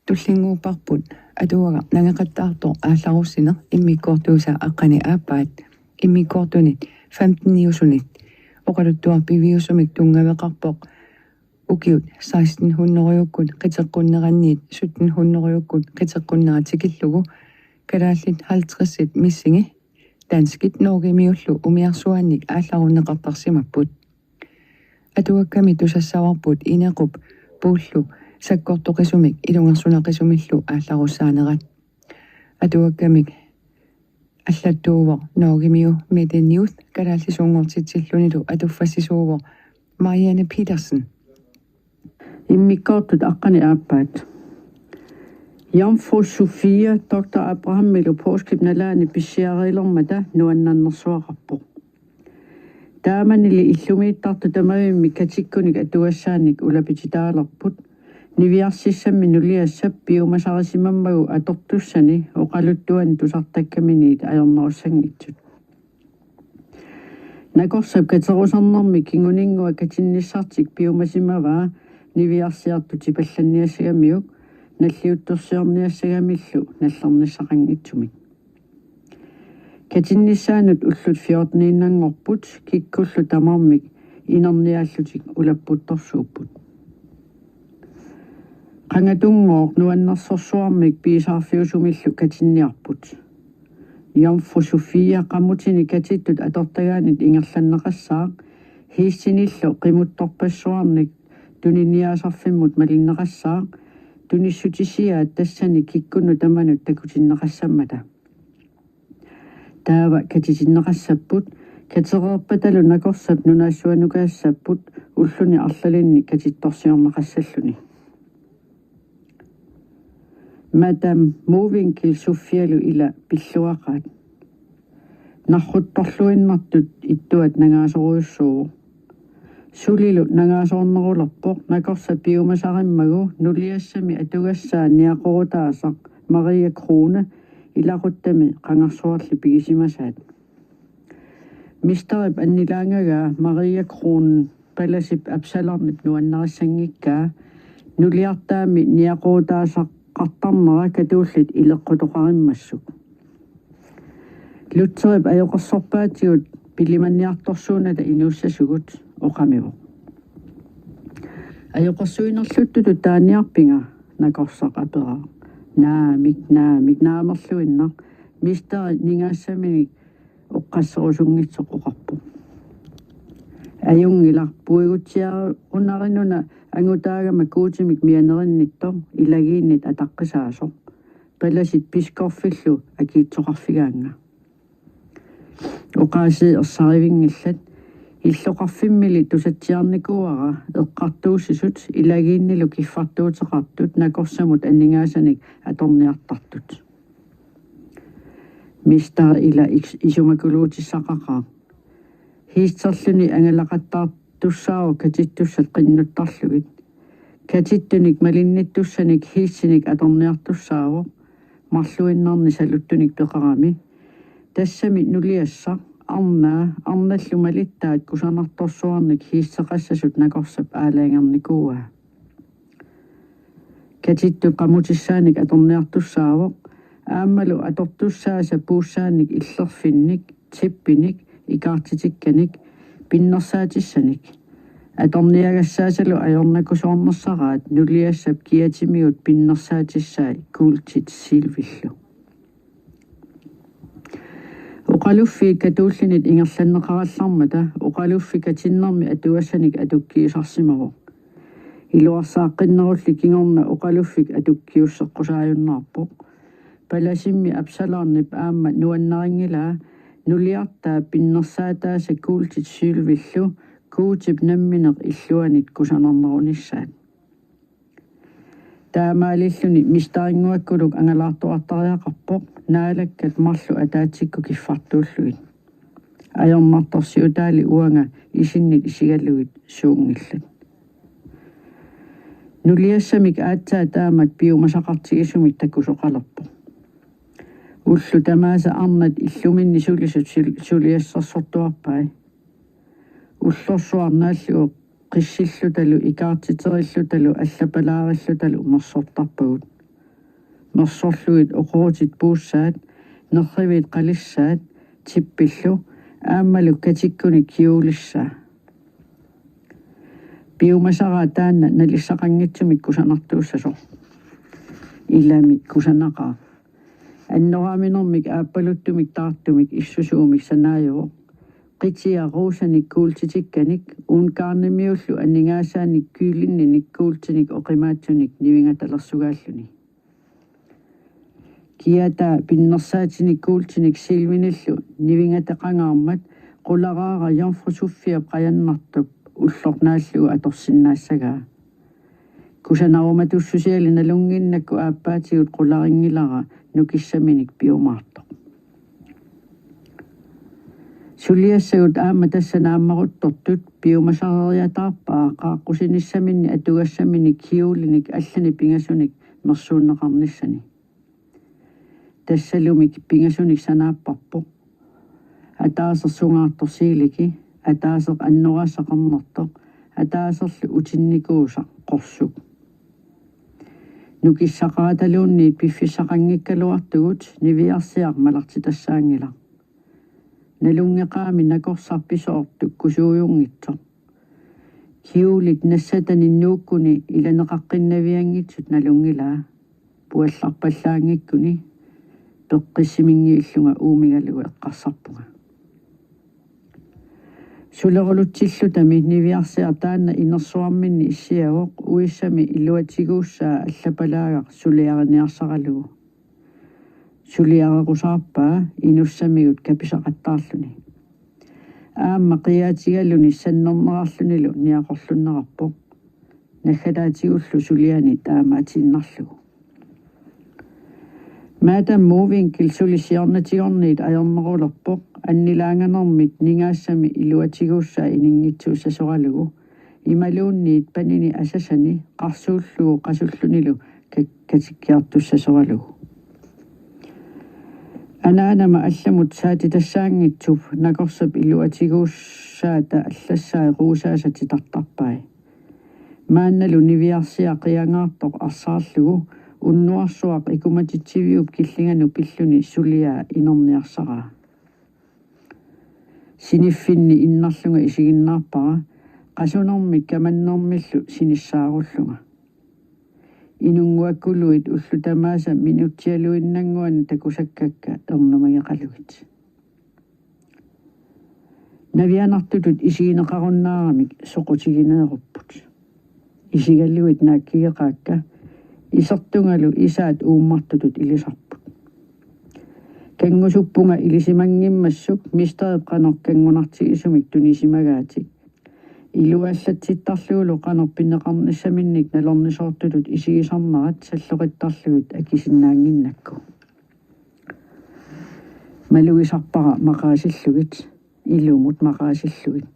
туллингуупарпут атуага нангеқаттаарто аалларуссина иммиккортууса аққани ааппаат иммиккортунит 15-niusунит оқалуттуар пивиусумик тунгавеқарпоқ укиут 1600-риуккут қитеққуннеранниит 1700-риуккут қитеққуннератикиллугу калааллит 50-сит миссинги данскит норгимиуллу умиарсуанник аалларуннеқартарсимаппут атуакками тусассаварпут инеқуп пууллу саккортоқисумик илунгерсунеқисумиллу аалларуссаанерат атуаккамик аллаттуувор норгимиу медениут калааллисуунгортитсиллунилу атуффассисуувор Marianne Petersen иммиккортут аққани ааппаат Jomfru Sofia Dr. Abraham Meloporskip налаани писсиарилэрмата нуаннарнэрсуақарпо тааманили иллумииттарту тамавимми катиккуник атуассааник улапититаалерпут нивиарсиссамми нулиассап пиумасарисимаммагу атортуссани оқалуттуани тусартаккаминиит аернеруссангитсут накорсап катерусарнэрми кингунингуа катинниссартик пиумасимаваа нивиарсиарту типалланниассагамиук наллиутторсиорниассагамиллу наллерниссақангитсумик катинниссаанут уллут 14-нииннангорпут киккуллу тамармик инерниааллутик улаппутторсууппут qangatungor nuannersorsuarmik piisarfiusumillu katinniarput Jomfru Sofia qammutini katittut atortagaanit ingerlanneqassaaq hiissinillu qimuttorpassuarnik tuniniaasarfimmut malinneqassaaq tunissutisiaat tassani kikkunu tamanut takutinneqassammata taava katitinneqassapput katereerpatalu nakorsap nunaassuanukaassaput ulluni arlalinni katittorsiorneqassalluni Madame Mowinckel Sofialu ila pilluaqaat narruttorluinnartut ittuat nangaasoruussuu sulilu nangaasoornerulerpoq nakorsa piumasarimmagu nuliassami atugassaa niaqorutaasaq Maria Krone ilaquttami qangarsuarli pigisimasaat Misterip annilaangagaa Maria Krone palasip apsalarnip nuannarissangikkaa nuliartaami niaqorutaasaq qattarnera katuullit ileqqutoqarimmassuk lutserip ajoqersorpaatigut pilimanniartorsuunata inuussasugut oqamivoq ajoqersuinerluttutut taaniarpinga nakorsaq apera naamik naamerluinna misteri ningaassamini oqqasserusungitsoq oqarpu ajungila puigutiaru unarinuna angutaagama kuutimik mianerinnittor ilagiinnit ataqqisaasoq palasit piskorfillu akiitsoqarfigaanga oqaasi ersarivingillat иллоқарфиммили тусатсиарникуара эққартуусисут илагииннилу киффартуутеқартут накорсамут аннингаасаник аторниартартут мистер ила исумакулуутиссақақаа хиистерлүни ангалақаттаартуссаау катиттуссат қиннуттарлугит катиттуник малинниттуссаник хииссиник аторниартуссаавоо марлуиннарни салуттуник пеқарами тассами нулиасса арналлумалиттаат кусанарторсуарник хииссеқассасут накорсап аалаангерникууа катитту қамутиссааник аторниартуссаавоо ааммалу атортуссааса пууссааник иллерфинник типпиник икаартитикканик пиннерсаатиссаник аторниагассаасалу аёрнакусоорнерсараат нулиассап киатимиут пиннерсаатиссаа куултит силвиллу oqaluffi katuullinit ingerlanneqarallarmata oqaluffi katinnermi atuassanik atukkiisarsimaroq iluarsaaqqinnerulli kingorna oqaluffik atukkiusseqqusaajunnarpoq palasimmi apsalarnip aamma nuannaringilaa nuliartaa pinnersaataasa kuultit sylvillu kuutip nammineq illuanit kusanernerunissaat таамаалиллуни мистарингуаккулук ангалаартуартариақарпоқ наалаккат марлу атаатикку киффартууллугит аёрнарторсиутаали уанга исиннит исигаллугит суунгиллат нулиассамик аатсаа таамак пиумасақартигисумит таккусоқалерпо уллу тамааса арнат иллуминни сулисут сулиассерсортуарпай уллорсуарнааллуоқ qissillutalu ikaartiterillutalu allapalaarilutalu umersortarpagut Mersorluit oqootit puussaat nerrivit qalissaat tippillu aammalu katikkunik kiulissaa. Piumasaraa taanna nalissaqanngitsumik kusanartuussasoq. Ilamik kusanaqaa. Annoraaminermik aappaluttumik taartumik issusuumik sanaajuvoq. Qitiaruusanik kuultitikkanik uunkaarnimiullu anningaasaanik kyylinninik kuultinik oqimaatsunik nivingatallersugaalluni. Kiata pinnersaatinik kuultinik silvinillu nivingataqangaarmat qularaara jonfrusuffiap qajannartup ullornaallugu atorsinnaasagaa. Kusanarumatussusiali nalunginnakku aappaatigut qularingilara nukissaminik piumaartoq. Suliassagut aamma tassanaammaruttortut piumasareriataarpaa qaaqqusinissaminni atugassaminik hiulinik allani pingasunik mersuunneqarnissani. Tassalumik pingasunik sanaapparpoq. Ataasersungaartorsiiliki ataaser annorassaqarnertoq ataaserlu utinnikuusaq qorsuk. Nukissaqaataluunniit piffissaqanngikkaluartugut niviarsiarmalartitassaangila. Nalungeqaami nakorsarpisoortuk kusuujungitsoq. Kiulit nassataninnuukkuni ilaneqaqqinnavianngitsut nalungilaa puallarpallaangikkuni peqqissimingiillunga uumigalugu eqqarsarpunga. Sulerulutsillutami niviarsiar taanna inersuarminni issiagoq uissami iluatiguussaa allapalaagaq suliariniarsaqalugu. Suliarequsaarpaa inussamigut kapisaqattaarluni. Aamma qiyaatigaluni sannernerarlunilu niaqorlunnerarpoq. Naggalaatiullu suliani taamaatinnarlugu. Maatan muuvinkil sulisiarnatigorniit ajornerulerpoq annilaanganermit ningaassami iluatiguussaa iningitsuussasoralugu. Imaluunniit panini asasani qarsuullugu qasullunilu katikkiartussasoralugu. Anaanama allamut saatitassaangitsuf nakorsap iluatiguussaata allassaai ruusaasatitartarpai. Maannalu niviarsia qiangaartoq arsaarlugu unnuarsuaq ikumatitiviup killinganu pilluni suliaa inerniarsaraa. Siniffinni innarlunga isiginnaarpara qasunermit kamannermillu sinissaarullunga. Inunguakkuluit ullutamaasa minutialuinnanguani takusakkakka ernumageqalugit. Navianartutut isigineqarunnaaramik soqutigineerupput. Isigalluit naakkigeqaakka isertungalu isaat uummartutut ilisarput. Kangusuppunga ilisimangimmassuk misterip qanor kangunartigisumik tunisimagaatik. Iluallatsittarluulu qanor pinneqarnissaminnik nalornisoortutut isigisarnarat salluqittarlugut akisinnaanginnakku. Malugisarpara maqaasillugit ilumut maqaasillugit.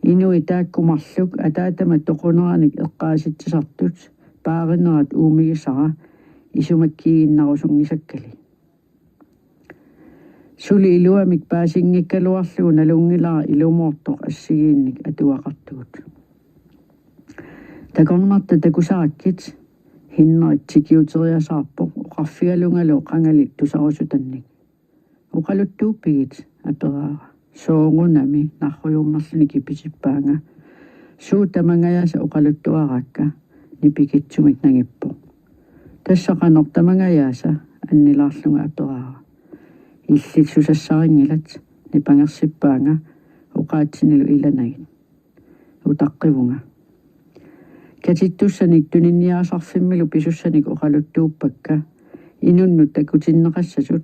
Inui taakkumarluk ataatama toquneranik eqqaasittisartut paarinerat uumigisara isumakkiginnarusungisakkali. Suli iluamik paasingikkaluarlugu nalungilara ilumuortoq assigiinnik atuaqartugut. Takornarta takusarakkit hinnerit tikiuteriasaarpoq uqarfigalungalu qangalit tusarusutannik. Uqaluttuuppigit aperaara soorunami narrujummerluni kipitippaanga suutamangayasa uqaluttuaraakka nipikitsumik nangippoq. Tassaqanor tamangayasa annilaarlunga aperaara. Illitsusassaringilat nipangersippaanga uqaatsinilu ilanagit utaqqivunga. Katittussanik tuninniaasarfimmilu pisussanik uqaluttuuppakka inunnut takutinneqassasut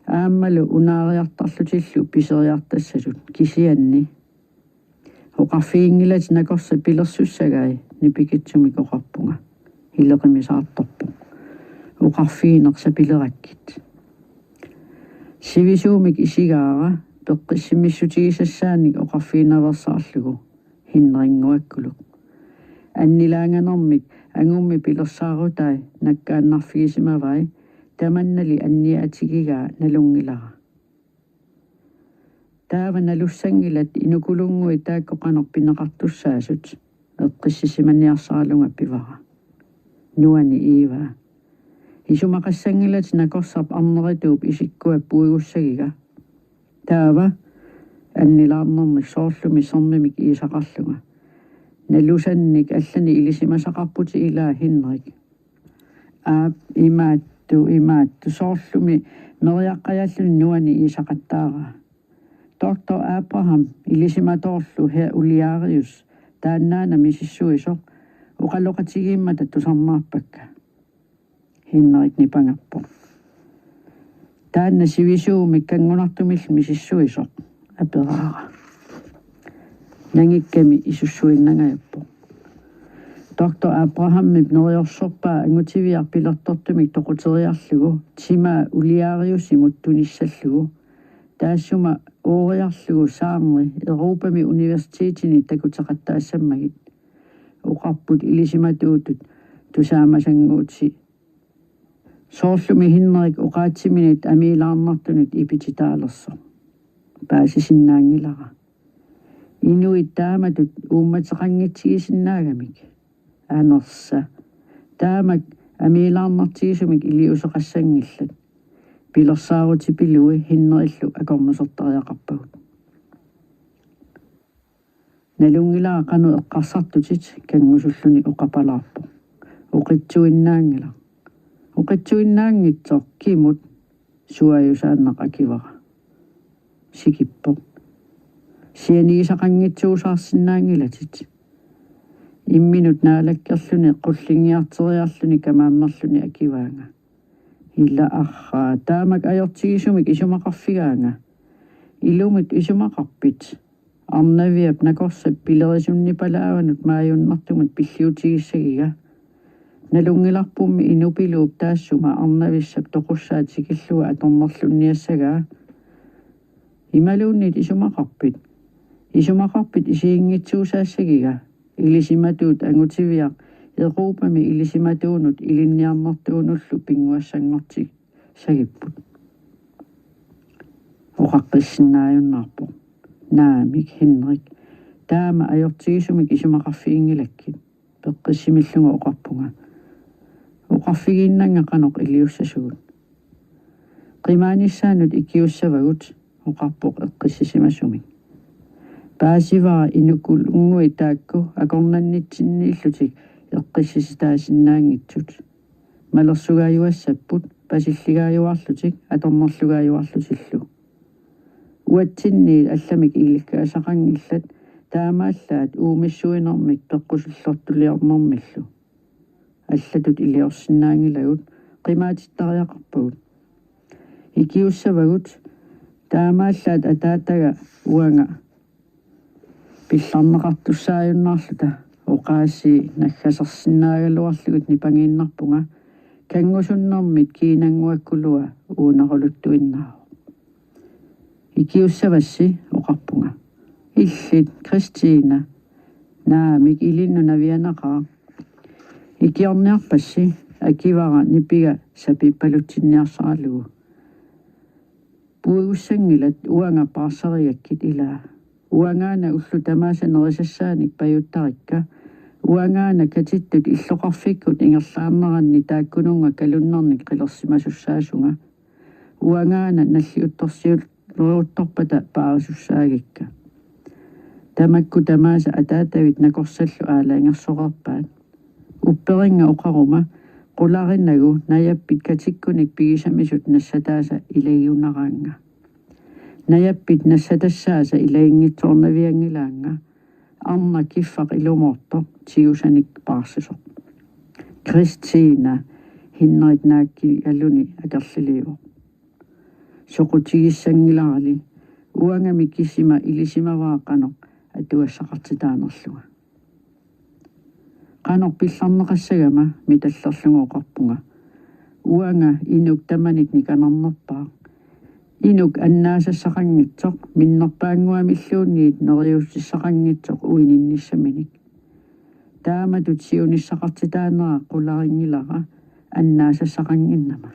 aammalu unaariartarlutillu piseriartassasut kisianni. Uqarfiingilat nakorsa pilersussagai nipikitsumik oqarpunga ileqimisaartorpoq. Uqarfiineqsa pilerakkit. Sivisuumik isigaara peqqissimissutigisassaannik oqarfiinaversaarlugu hinneringguakkuluq. Annilaanganermik angummi pilersaarutai nakkaannarfigisimavai tamannali anniaatigigaa nalungilara. Taava nalussangilat inukulungui taakkoqanor Isumaqassangillat nakorsarp arnerituup isikkuap puigussagiga. Taava annilaarnernik soorlumi sermimik iisaqarluga. Nalusannik allani ilisimasaqarputi ilaa Henrik. Imaattu soorlumi meriaqqajalluni nuani iisaqattaara. Dr. Abraham ilisimatorlu her Uliarius taannaana misissuisoq uqaloqatigiimmat tusarnaarpakka. Henrik nipangappo. Taanna sivisuumik kangunartumil misissuisoq aperaara. Nangikkami isussuinnangajappo. Dr. Abraham neriorsorpaa angutiviarpilertortumik toquteriarlugu tima Uliarius imuttunissallugu taassuma ooriarlugu saarneri Europami universitetini takutaqattaassammagit uqarput ilisimatuutut tusaamassanguutsi soorlumi Henrik uqaatsiminit amiilaarnartunit ipititaalerso paasisinnaangilara inuit taamatut uummatseqangitsigisinaagamik anersa taamak amiilaarnartigisumik iliuseqassangillat pilersaaruti Henrillu akornusertariaqarpagut nalungilaa qanu eqqarsartutit kangusulluni uqapalaarpo uqitsuinnaangitsoq kimut suayusaannaqakivara sikippo sianigisaqangitsuusaarsinnaangilatit imminut naalakkerluni qullingiarteriarluni kamaammerluni akivaanga illa arraa taamak ajortigisumik isumaqarfigaanga ilumit isumaqarpit arnaviap nakorsap pilerisunnipalaavanut maajunnertumut pilliutigissagiga nalungilarpummi inupiluup taassuma arnavissap toqussaatigiluga atornerlunniassagaa imaluunnit isumaqarpit isiingitsuusaasagiga ilisimatuut angutiviaq Europami ilisimatuunut ilinniarnertuunullu pinguassangortik sagipput uqaqqissinnaajunnaarpo naamik Henrik taama ajortigisumik isumaqarfiingilakkit peqqissimillunga uqarpunga uqarfigiinnanga qanoq iliussasugut qimaanissaanut ikiussavagut uqarpoq eqqissisimassumik paasivara inukul ungui taakku akornannitsinniillutik eqqissisitaasinnaangitsut malersugaayuassapput pasilligaajuarlutik atornerlugaajuarlutillu uatsinniit allamik iilikkaasaqangillat taamaallaat uumissuinermik peqqusullortuliornermillu аллатут илиорсинаангилагут qimaatittariaqarpagut ikiussavagut taamaallaat ataataga uanga pillarneqartussaajunnaarluta uqaasi naggasersinnaagalluarlugut nipangiinnarpunga kangusunnermit kiinanguakkulua uuneruluttuinnaaru ikiussavassi uqarpunga illit Kristiina naamik ilinnu navianaqaa ikiorniarpassi akivara nipiga sapipalutsinniarsaralugu puigussangilat uanga paarsariakkit ilaa uangaana ullu tamaasa nerissassaanik pajuttarikka uangaana katittut illoqarfikkut ingerlaarneranni taakkununga kalunnernik qilersimasussaasuga uangaana nalliuttorsiulluuttorpata paarisussaagikkka tamakku tamaasa ataatavit nakorsallu aalaangersoqarpaat upperinga uqaruma qularinnagu najappit katikkunik pigisamisut nassataasa ilayunaraanga najappit nassatassaasa ilaingitsoornaviangilaanga arna kiffaq ilumorto tiusanik paarsisoq Kristiina Henrik naakki alluni akerliliivoq soqutigissangilarali uangami kisima ilisimavaaqanoq atuassaqartitaanerluga qanoq pillarneqassagama mitallerlunga oqarpunga uanga inuk tamanik nikanarnerpaa inuk annaasassaqangitsoq minnerpaanguamilluunniit neriussissaqangitsoq uininnissaminik taamatut siunissaqartitaanera qularingilara annaasassaqanginnama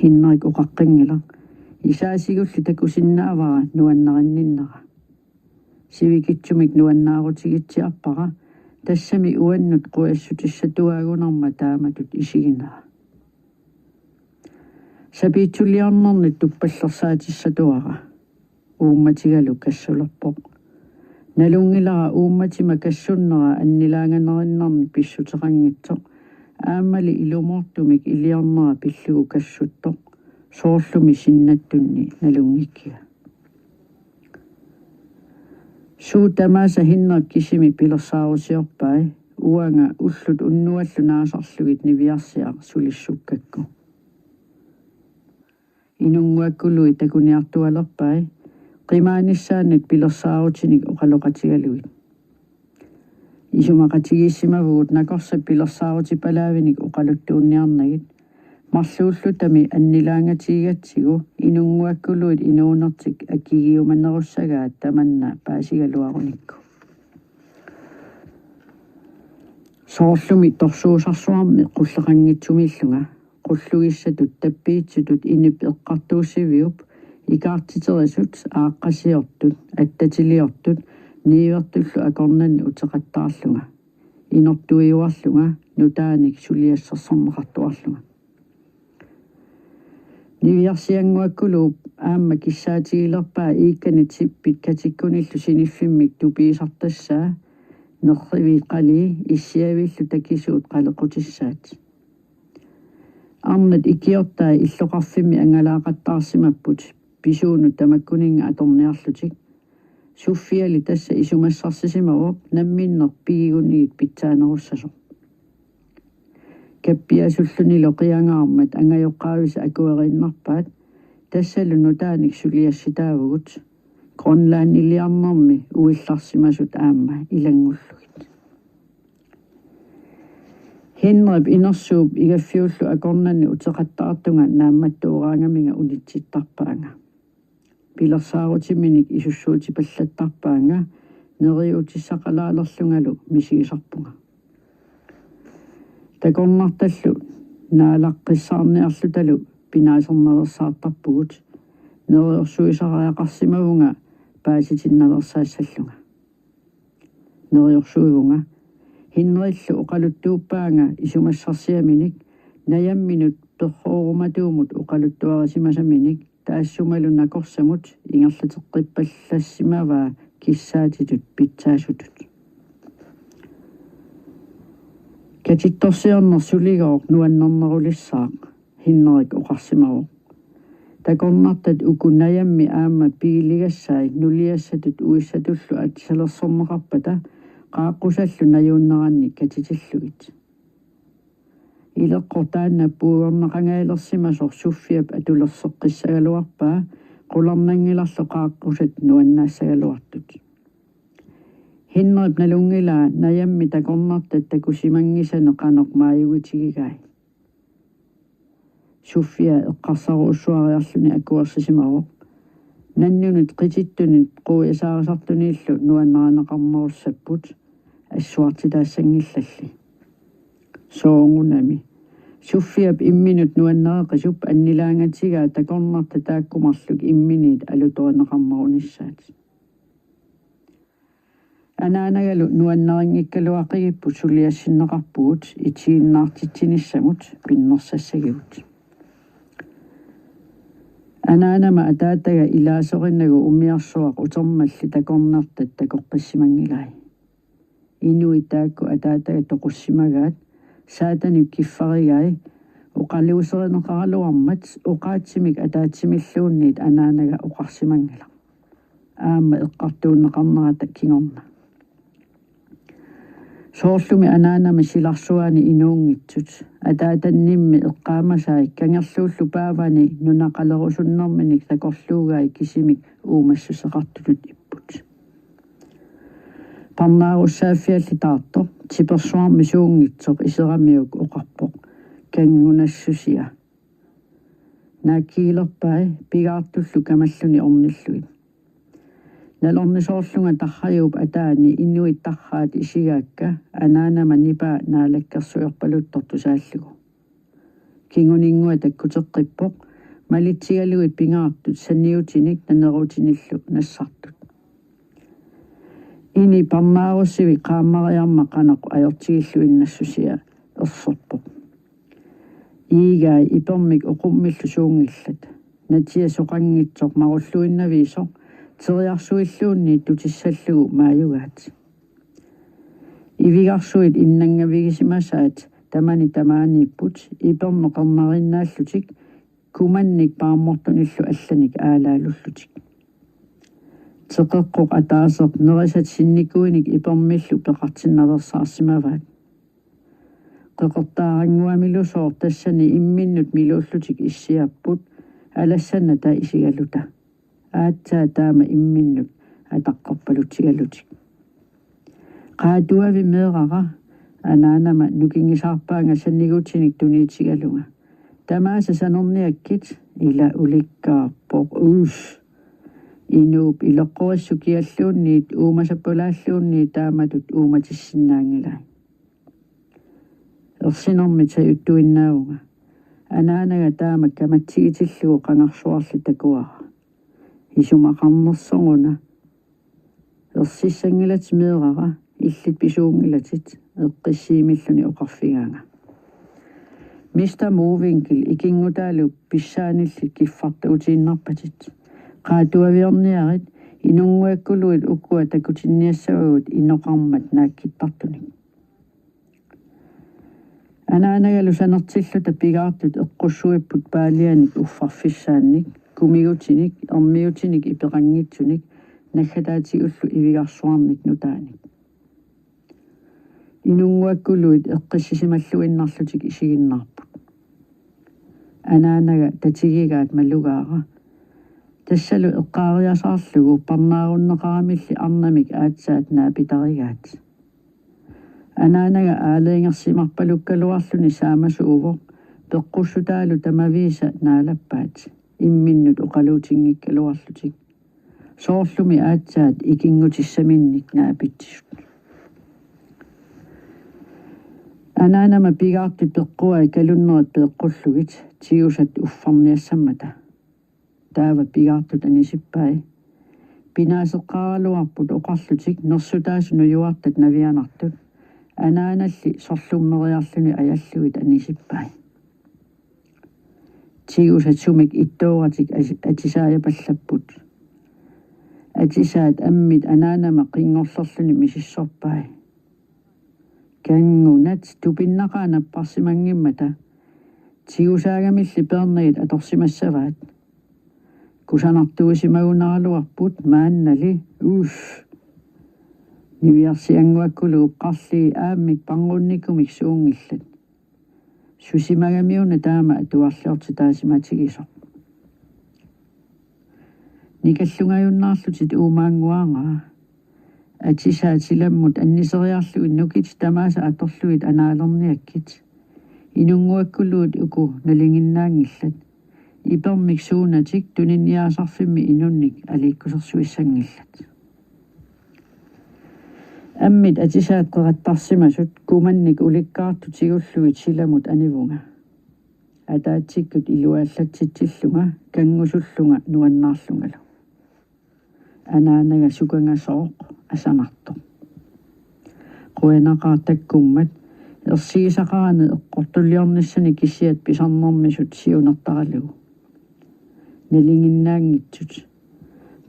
Henrik uqaqqingila isaasigulli takusinnaavara nuannerinninnera sivikitsumik nuannaarutigittiarpara тассами уаннут қуассутиссатуаагунарма тааматут исигинера сапиитсулиарнарнит туппаллерсаатиссатуара уумматигалу кассулерпоқ налунгилара уумматима кассуннера аннилаанганериннарни писсутеқангитсоқ аамали илумортумик илиарнера пиллугу кассуттоқ соорлуми синнаттунни налунгиккига суу тамааса хиннерп кисими пилерсаарусиорпай уанга уллут уннуаллу наасарлугит нивиарсиар сулиссуккакку инунгуаккулуи такуниартуалерпай qimaanissaannit pilersaarutinik oqaloqatigaluit isumaqatigissимавуут накорса пилерсаарутипалаавиник oqaluttuunniarnagit марлууллутами аннилаангатигатсигу инунгуаккулуит инуунертик аккигиуманнеруссагаат таманна паасигалуаруникку соорлуми торсуусарсуарми qulleqanngitsumillunga qulluгиссатут таппиитсутут инип эққартууссивиуп икаартитерисут ааққасиортут аттатилиортут ниивертуллу акорнанни утеқаттаарлунга инортуиуарлунга нутааник сулиассерсорнеқартуарлунга нивиарсиангуаккулууп аама киссаатигилерпаа ииккани типпит катиккуниллу синиффиммик тупиисартассаа нерриви қали иссиавиллу такисуут қалеқутиссаат арнат икиортаа иллоқарфимми ангалаақаттаарсимаппут писууну тамаккунинга аторниарлутик суффиали тасса исумассарсисимавоқ намминнер пигигунигит питсаанеруссасо каппиасуллунило қиангаармат ангайоққаависа акуериннарпаат тассалу нутааник сулиасситаавгут гронлааннилиарнэрми уилларсимасут аама илангуллугит хиннерп инерсууп игаффиуллу акорнанни утеқаттаартунга наамматтуораангаминга улитситтарпаанга пилерсаарутиминик исуссуутипаллаттарпаанга нериутиссақалаалерлунгалу мисигисарпунга такорнарталлу наалаққиссаарниарлуталу пинаасернерсаартарпугут нериорсуисараақарсимавунга пааситиннерсаассаллунга нериорсуивунга хиннериллу оқалуттууппаанга исумассарсиаминик наямминут перхооруматуумут оқалуттуарасимасаминик таассумалу накорсамут ингерлатеққиппаллассимаваа киссаатитут питсаасутут катитторсиорнер сулигоор нуаннернерулиссаақ хиннерик оқарсимавоқ такорнартат укунаямми аама пигилигассаи нулиассатут уиссатуллу атсалерсорнеқарпата qaaqqusallu najunneranni katitillugit илеққортаанна пууернеқангааилерсимасор суффиап атулерсеққиссагалуарпаа қулернангиларлу qaaqқусат нуаннаассагалуартут хиннерп налунгилаа наямми такорнартат такусимангисане қанеқ мааюгитигигай суффиа эққарсаруссуариарлуни акуерсисимавоқ наннунут қититтунит қуясаарисартуниллу нуаннеранеқармаруссаппут ассуартитаассангиллалли соongунами суффиап имминут нуаннереқисуп аннилаангатигаа такорнарта тааккумарлук имминит алуторинеқармарунissaat анаанагалу нуаннерингиккалуақигиппут сулиассиннеқарпугут итииннаартитсиниссамут пиннерсассагивут анаанама атаатага илаасориннагу умиарсуақ утермалли такорнартат такоққиссимангилай инуи таакку атаатага тоқуссимагаат саатаник киффаригай оқалиусеринеқаралуармат оқаатсимик атаатсимиллуунниит анаанага оқарсимангала аама эққартууннеқарнерата кингорна соорлуми анаанама силарсуаани инуунгитсут атаатаннимми эққаамасаи кангерлууллу паавани нунақалерусуннэрминик такорлуугай кисимик уумассусеқартутут иппут парнааруссааффиалли таартор типерсуарми суунгитсоқ исерамиук оқарпоқ кангунассусиа нааккигилерпай пигаартуллу камаллуни орниллуит налорнисоорлунга тархаюуп атаани иннуит тархаат исигаакка анаанама нипа наалаккерсуйорпалутторту сааллугу кингунингуа таккутеққиппоқ малитсигалуит пингаартут санниутиник нанерутиниллу нассартут ini parnaarussivi qaamariarmaqanaqu ajortigilluinnassusia ersorpoq iigai ipermik oqummillu suungillat natia soqangitsoq marulluinnaviisoq teriarsuilluunni tutissallugu maayugaat ivigarsuit innangavigisimasaat tamani tamaaniipput iperneqernarinnaallutik kumannik paamortunillu allanik aalaalullutik teqeqqoq ataaseq nerisat sinnikuinik ipermillu peqartinnaversaarsimavaat qeqertaaranguamilusoor tassani imminnut miluullutik issiapput alassanna taa isigalluta aatsaa taama imminnut ataqqarpalutigallutik qaatuavi meeqaqa anaanama nukingisaarpaanga sannigutinik tuniitigalunga tamaasa sanerniakkit ila ulikkaarpoq inuup ileqqorissukialluunniit uumasapulaalluunni taamatut uumatissinnaangilaa ersinermi tajuttuinnaaunga anaanaga taama kamatsigitilluu qangarsuarli takuara isumaqarnersoruna ersissangilat meeqaqa illit pisuungilatit eqqissiimilluni oqarfigaanga Mr. Movinkil ikingutaalu pissaanillit kiffartuutiinnarpatit qaatuaviorniarit inunguakkuluit ukkua takutinniassavagut inoqarmat naakkittartunik anaanagalu sanertilluta pigaartut eqqussuipput paalianik uffarfissaannik kumigutinik ermiutinik ipeqanngitsunik naggataatigullu ivigarsuarnik nutaanik inunguakkuluit eqqissisimalluinnarlutik isiginnarput anaanaga tatigigaat mallugaara tassalu eqqaariasaarlugu parnaarunneqaramilli arnamik aatsaat naapitarigaat anaanaga aaleengersimarpalukkaluarluni saamasuuvoq peqqussutaalu tamaviisa naalappaat imminnut oqaluutiнгиккалуарлутик soorlumi aatsaat ikingutissaminnik naapitsisut anaanama pigaarti peqquai kalunnerat peeqqullugit tiusat uffarniassammata taava pigaartut anisippai pinaaseqqaaraluarput oqarlutik nersutaasunu juartat navianartut anaanalli sorlummeriarluni ajalluit anisippai tiusat sumik ittooratik atisaajapallapпут atisaat ammit anaanama qingorlerluni misissorpai kangunat tupinnaqaanapparsimangimmata tiusaagamilli perniit atorsimassavaat kusanartuusimagunaraluarput maannali niviarsianguakkuluup qarlii aammik panqunnikumik suungillat susimagamiuna taama atuarliortitaasimattigisoq nikallungajunnaarlutit uumaanguaanga atisaatilammut anniseriarluit nukit tamaasa atorluit anaalerniakkit inunguakkuluut uku nalinginnaangillat ipermik suunatik tuninniaasarfimmi inunnik aliikkusersuissangillat ammit atisaat qeqattarsimasut kumannik ulikkaartutigulluit silamut anivunga ataatikkut iluaallatsitsillunga kangusullunga nuannaarlungalu anaanaga sukangasooq asanartoq quenaqaartakkummat ersiisaqaane eqqortulliornissani kissiat pisarnermisut siunertaralugu nalinginnaangitsut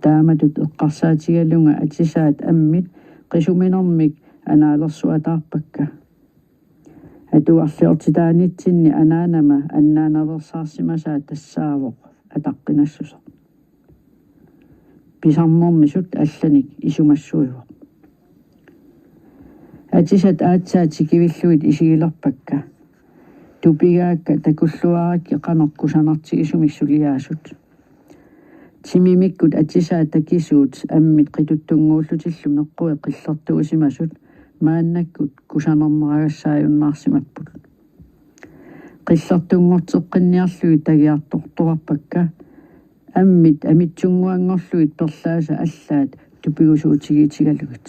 taamatut eqqarsaatigalunga atisaat ammit qisuminermik anaalersuataarpakka atuarliortitaanitsinni anaanama annaanaversaarsimasaa tassaavoq ataqqinassusoq pisarnermisut allanik isumassuivoq atisat aatsaatikivilluit isigilerpakka tupigaakka takulluarakki qanerkusanartigisumiksuliaasut timimikkut atisaat takisuut ammit qituttunguullutillu meqqui qillertuusimasut maannakkut kusanerneragassaajunnаарsimapput qillertungorteqqinniarluit tagiartortorarpakka ammit amitsunguangorluit perlaasa allaat tupigusuutigiitigalugit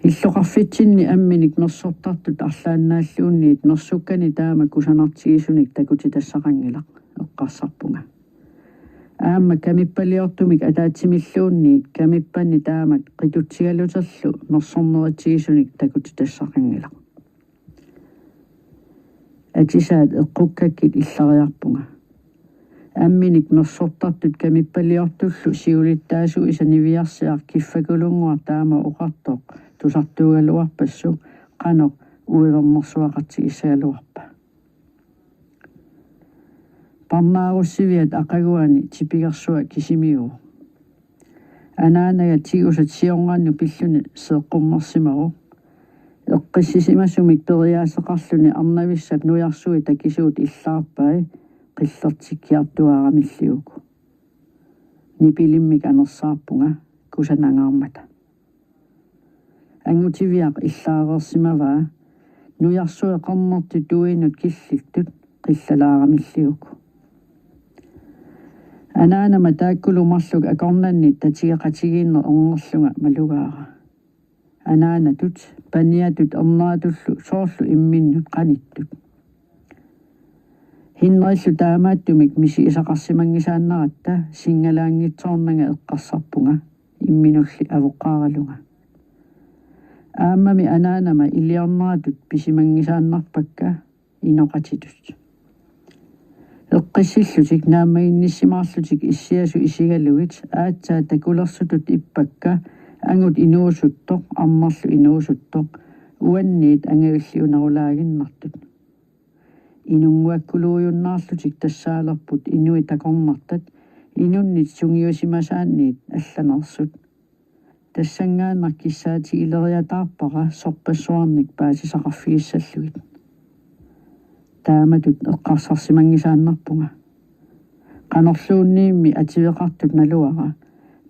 illoqarfitsinni amminik nersortartut arlaannaalluunniit nersukkani taama kusanartigisunik takutitassaqangilaq eqqarsarpunga Aamma kamippaliortumik ataatsimilluunniit kamippanni taamat qitutsigaluterlu mersorneratiisunik takutitassaqangila. Atisaat eqqukkakit illariarpunga. Amminik mersortartut kamippaliortullu siulittaasu isaniviarsiaq kiffakulunguar taama uqartoq tusartuugaluarpassu qanoq uivernersuaqarti issagaluarpa. Parnaarussiviat aqaguani tipigarsua kisimiu. Anaanaga tigusat siongaannu pilluni seeqqummersimaru. Eqqissisimasumik periaaseqarluni arnavissap nujarsui takisuut illaarpai qillertikkiartuaaramilliuku. Nipilimmik anersaarpunga kusanangaarmata. Angutiviaq illaareersimavaa nujarsui qarnertu tuinut killiltut qillalaaramilliuku. Anaanama taakkulumarluk akornannit tatigeqatigiinner ernerlunga malugaara. Anaanatut paniatut ernaatullu soorlu imminnut qanittut. Hinnerillu taamaattumik misi isaqarsimangisaannaratta singalaangitsoornanga eqqarsarpunga imminulli avoqqaaralunga. Aammami anaanama iliorneratut pisimangisaannarpakka inoqatitut. Eqqissillutik naammaginnissimaarlutik issiasu isigaluit aatsaa takulersutut ippakka angut inuusuttoq arnerlu inuusuttoq uanniit angavillunarulaaginnartut. Inunguakkuluujunnaarlutik tassaalerput inui takornartat inunnit sungiusimasaanniit allanersut. Tassangaannar kissaati ileriataarpara sorpassuarnik paasisaqarfigissallugit. Taamatut eqqarsarsimangisaannarpunga. Qanorluunniimmi ativeqartut naluara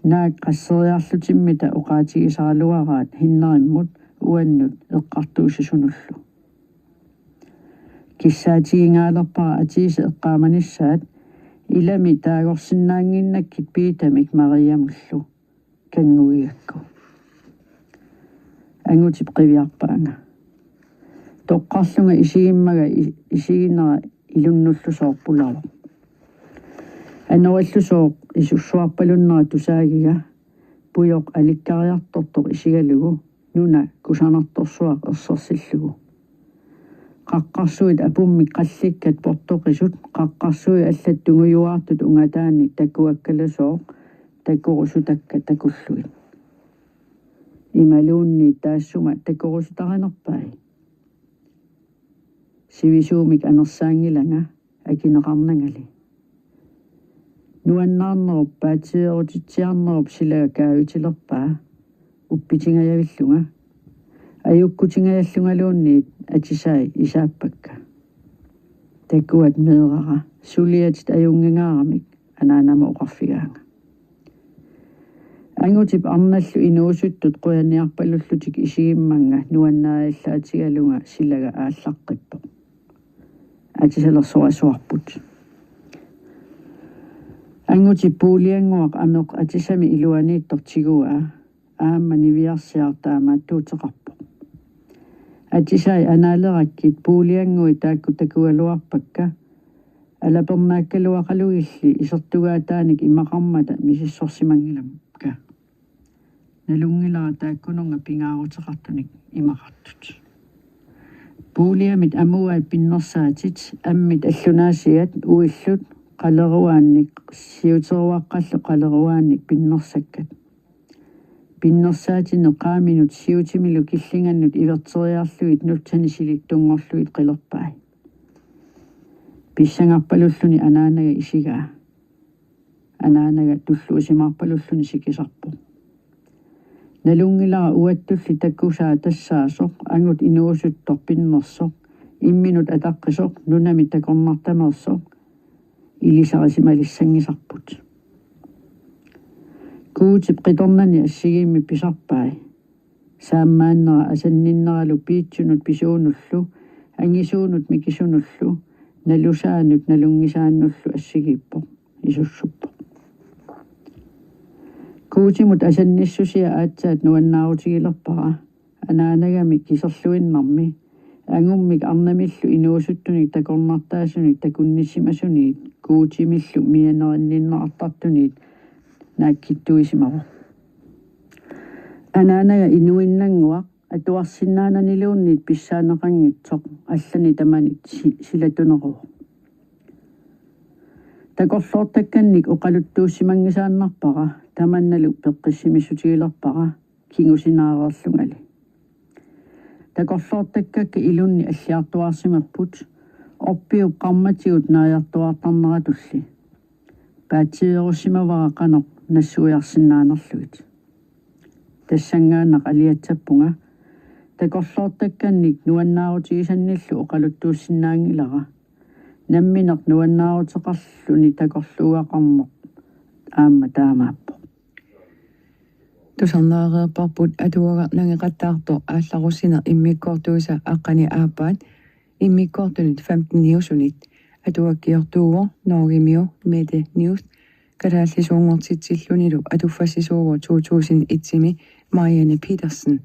naak qasseriarlutimmita uqaatigisaraluaraat hinnerimmut uannut eqqartuusisunullu. Kissaatigingaalerbara atiisa eqqaamanissaat ilami taagorsinnaanginnakkit piitamik mariamullu kanguigakku. Angutip qiviarpaanga. Toqqarlunga isigimmaga isiginnera ilunnullusoorpulava. Anorallusooq isussuarpalunnera tusaagiga pujoq alikkariartortoq isigalugu nuna kusanartorsuaq ersersillugu. Qaqqarsuit apummik qallikkat portoqisut qaqqarsui allat tungujuartut ungataanni takuakkalusooq takurusutakka takulluit. Imaluunni taassuma takurusutaranerpai. Sivisuumik anersaangilanga akineqarnangali. Nuannaarnerup paatiserutitsiarnerup silaga kaavitilerpaa uppitingajavillunga ajukkutingajallungaluunniit atisai isaappakka. Takuat meerara suliatit ajungingaaramik anaanama uqarfigaanga. Angutip arnallu inuusuttut quyanniarpalullutik isigimmanga nuannaajallaatigalunga silaga aallaqqippoq. Atisalersuasuarput. Angutip puulianguaq ameq atisami iluaniittortigua aamma niviarsiartaamaattuuteqarpoq. Atisai anaaleраkkit puuliangui taakkutakualuarpakka alapernaakkaluaqalugilli isertugaataanik imaqarmata misissorsimangilamka. Nalungilara taakkununga pingaaruteqartunik imaqartut. Puuliamit amuai pinnersaatit ammit allunaasiat uillut qaleruaannik siuteruaqqallu qaleruaannik pinnersakkat. Pinnersaatine qaaminut siutimilu killingannut iverteriarluit nutsanisilittungorluit qilerpai. Pissangarpalulluni anaanaga isigaa. Anaanaga tulluusimaarpalulluni sikisarpu. Nalungilara uattulli takkusaa tassaasoq angut inuusuttor pinnersoq imminut ataqqisoq nunami takornartamersoq ilisarisimalисsangisarput. Kuutip qitornani assigimmi pisarpai. Saammaannera asanninneralu piitsunut pisuunullu angisuunut mikisunullu nalusaanut nalungisaannullu assigippoq isussuppoq. Kuutimut asannissusia aatsaat nuannaarutigillerpara anaanagamik kiserluinnarmi angummik arnamillu inuusuttunik takornartaasunik takunnissimasuniit kuutimillu mianerinninnaartartuniit naakkittuisimaru anaanaga inuinnanguaq atuarsinnaananiluunniit pissaaneqanngitsoq allani tamanit silatunequ takorloortakkannik oqaluttuussimangisaannarpaqa tamannalu peqqissimissutigilerpaqa kingusinaarerlungali takorloortakkakka ilunni аллиартуарсимаппут орпиуп qarmatigut naajartuartarneratulli paatsigerusimavara qanoq nassuiarsinnaanerlugit тассангаанақ алиатсаппунга такорлоортакканник нуаннаарутигисанниллу оқалуттууссиннаангилара намминеқ нуаннаарутеқарлуни такорлугақарнеқ аама таамааппо тусарнаареерпарпут атуагаарнангеқаттаарто аалларусина иммиккортуиса аққани аапаат иммиккортунит 15 niusунит атуаккиортууго ноогимиу мете news калааллисуунгортитсиллунилу атуффассисууго 2001 Marianne Petersen